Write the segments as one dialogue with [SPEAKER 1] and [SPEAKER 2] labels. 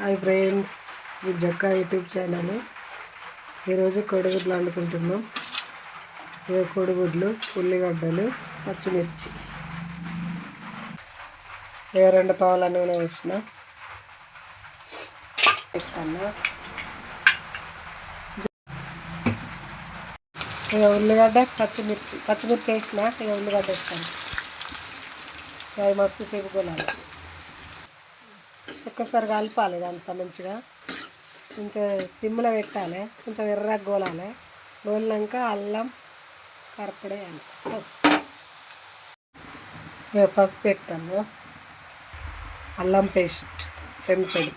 [SPEAKER 1] Hi friends, Jakka YouTube channel. ఈరోజు కోడిగుడ్లు వండుకుంటున్నాం. ఇవి కోడిగుడ్లు, ఉల్లిగడ్డలు, పచ్చిమిర్చి. ఇక 2 పావుల నూనె వేసిన ఇస్తాను. ఇక ఉల్లిగడ్డ, పచ్చిమిర్చి వేసిన. ఇక ఉల్లిగడ్డ వేస్తాను. అవి మస్తు సేపు కొనాలి. ఒక్కసారి కలపాలి. ఇదంతా మంచిగా కొంచెం సిమ్లో పెట్టాలి. కొంచెం ఎర్రగా గోలాలి. గోలినాక అల్లం కరపడే పసుపు పెట్టాను. అల్లం పేస్ట్ చెంచడు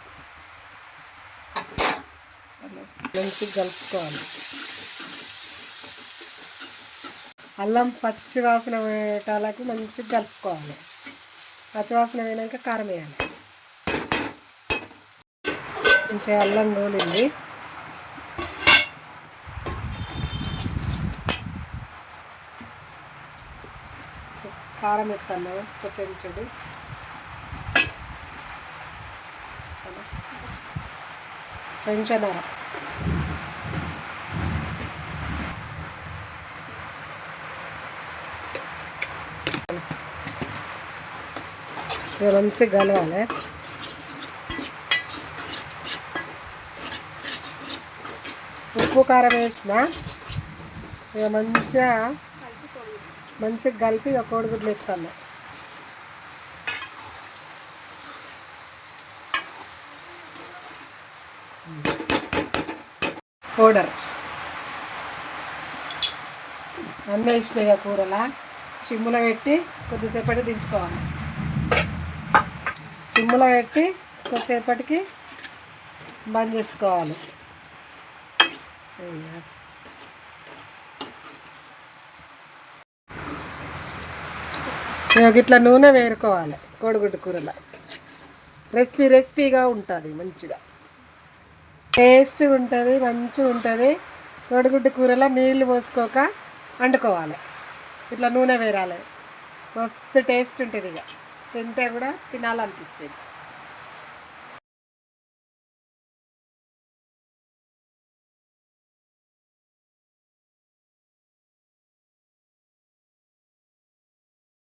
[SPEAKER 1] మంచిగా కలుపుకోవాలి. అల్లం పచ్చి వాసన వేయటాలకు మంచిగా కలుపుకోవాలి. పచ్చి వాసన వేయనాక కారం వేయాలి. కొంచెం అల్లం నూలింది. కారం ఎత్తాను ఒక చెంచుడు. చెంచనర మంచిగా కలవాలి. ఉప్పు కారం వేసిన. ఇక మంచిగా కలిపి ఇక కోడిగుడ్లు వేస్తాను. పౌడర్ అన్నీ వేసినాయి. ఇక కూరలా చిమ్ములో పెట్టి కొద్దిసేపటి దించుకోవాలి. చిమ్ములో పెట్టి కొద్దిసేపటికి బంద్ చేసుకోవాలి. ఇట్లా నూనె వేరుకోవాలి. కోడిగుడ్డు కూరలో రెసిపీగా ఉంటుంది. మంచిగా టేస్ట్గా ఉంటుంది. మంచిగా ఉంటుంది. కోడిగుడ్డు కూరలో నీళ్ళు పోసుకోక వండుకోవాలి. ఇట్లా నూనె వేరాలి. మస్తు టేస్ట్ ఉంటుంది. ఇక తింటే కూడా తినాలనిపిస్తుంది.